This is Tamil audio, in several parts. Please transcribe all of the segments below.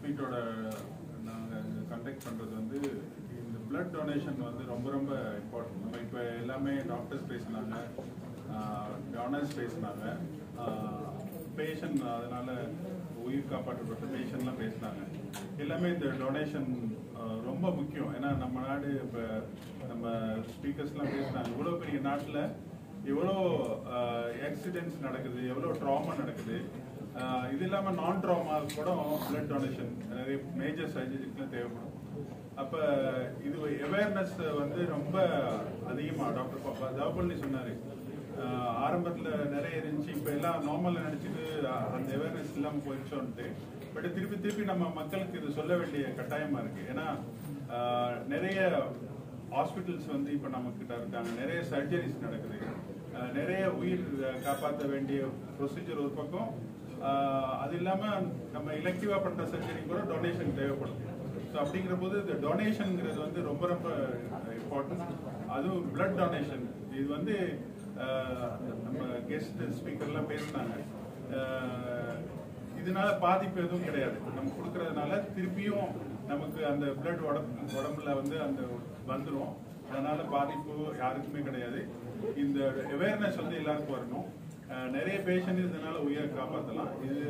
மீட்டோட நாங்கள் கண்டக்ட் பண்ணுறது வந்து இந்த பிளட் டொனேஷன் வந்து ரொம்ப ரொம்ப இம்பார்ட்டன்ட். நம்ம இப்போ எல்லாமே டாக்டர்ஸ் பேசினாங்க, டோனர்ஸ் பேசினாங்க, பேஷண்ட் அதனால உயிர் காப்பாற்றப்பட்ட பேஷண்ட்லாம் பேசினாங்க. எல்லாமே இந்த டொனேஷன் ரொம்ப முக்கியம். ஏன்னா நம்ம நாடு இப்போ நம்ம ஸ்பீக்கர்ஸ்லாம் பேசினாங்க, இவ்வளோ பெரிய நாட்டில் எவ்வளோ ஆக்சிடென்ட்ஸ் நடக்குது, எவ்வளோ ட்ராமா நடக்குது. இது இல்லாமல் நான் ட்ராமா கூட பிளட் டொனேஷன் நிறைய மேஜர் சர்ஜரிஸ்லாம் தேவைப்படும். அப்போ இது அவேர்னஸ் வந்து ரொம்ப அதிகமாக டாக்டர் ஜவஹர்லால் சொன்னார். ஆரம்பத்தில் நிறைய இருந்துச்சு, இப்போ எல்லாம் நார்மலாக நினச்சிட்டு அந்த அவேர்னஸ் இல்லாமல் போயிடுச்சோன்ட்டு. பட் திருப்பி நம்ம மக்களுக்கு இது சொல்ல வேண்டிய கட்டாயமாக இருக்குது. ஏன்னா நிறைய ஹாஸ்பிட்டல்ஸ் வந்து இப்போ நம்மக்கிட்ட இருக்காங்க, நிறைய சர்ஜரிஸ் நடக்குது, நிறைய உயிர் காப்பாற்ற வேண்டிய ப்ரொசீஜர் ஒரு பக்கம். அது இல்லாமல் நம்ம எலெக்டிவாக பண்ணுற சர்ஜரி கூட டொனேஷன் தேவைப்படும். ஸோ அப்படிங்கிற போது இந்த டொனேஷனுங்கிறது வந்து ரொம்ப ரொம்ப இம்பார்ட்டன்ட். அதுவும் பிளட் டொனேஷன் இது வந்து நம்ம கெஸ்ட் ஸ்பீக்கர்லாம் பேசினாங்க. இதனால பாதிப்பு எதுவும் கிடையாது. நம்ம கொடுக்கறதுனால திருப்பியும் நமக்கு அந்த பிளட் உடம்புல வந்து அந்த வந்துடும். அதனால பாதிப்பு யாருக்குமே கிடையாது. இந்த அவேர்னஸ் வந்து எல்லாருக்கும் வரணும். நிறைய பேஷண்ட் இதனால உயிரை காப்பாற்றலாம். இது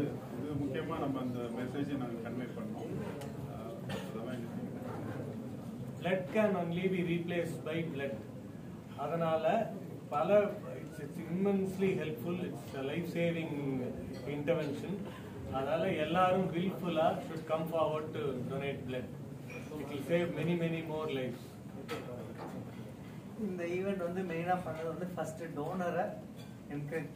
முக்கியமாக நம்ம அந்த மெசேஜை நாங்கள் கன்வே பண்ணோம். Blood can only be replaced by blood. அதனால பல it's immensely helpful. It's a life-saving intervention. அதனால எல்லாரும் willfully should come forward to donate blood. It will save many more lives. இந்த ஈவெண்ட் வந்து மெயினாக பண்ணது வந்து ஃபர்ஸ்ட் டோனரை என்கரேஜ்,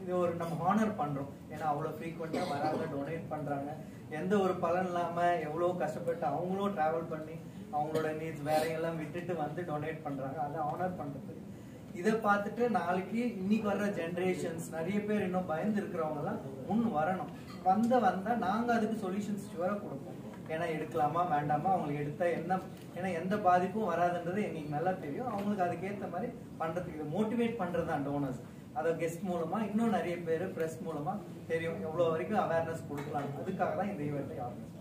இது ஒரு நம்ம ஹானர் பண்ணுறோம். ஏன்னா அவ்வளோ ஃப்ரீக்வெண்ட்டாக வராங்க, டொனேட் பண்ணுறாங்க, எந்த ஒரு பலன் இல்லாமல் எவ்வளோ கஷ்டப்பட்டு அவங்களும் ட்ராவல் பண்ணி அவங்களோட நீட்ஸ் வேறையெல்லாம் விட்டுட்டு வந்து டொனேட் பண்ணுறாங்க. அதை ஹானர் பண்ணுறது. இதை பார்த்துட்டு நாளைக்கு இன்னைக்கு வர்ற ஜென்ரேஷன்ஸ் நிறைய பேர் இன்னும் பயந்து இருக்கிறவங்கலாம் முன் வரணும். வந்தால் நாங்கள் அதுக்கு சொல்யூஷன்ஸ் ஷுவராக கொடுப்போம். ஏன்னா எடுக்கலாமா வேண்டாமா, அவங்களுக்கு எடுத்தா என்ன, ஏன்னா எந்த பாதிப்பும் வராதுன்றது எங்களுக்கு நல்லா தெரியும். அவங்களுக்கு அதுக்கேற்ற மாதிரி பண்ணுறதுக்கு இதை மோட்டிவேட் பண்ணுறது தான் டோனர்ஸ். அதை கெஸ்ட் மூலமா இன்னும் நிறைய பேர் ப்ரெஸ் மூலமா தெரியும் எவ்வளோ வரைக்கும் அவேர்னஸ் கொடுக்கலாம். அதுக்காக தான் இந்த ஈவெண்ட்டை ஆரம்பிச்சோம்.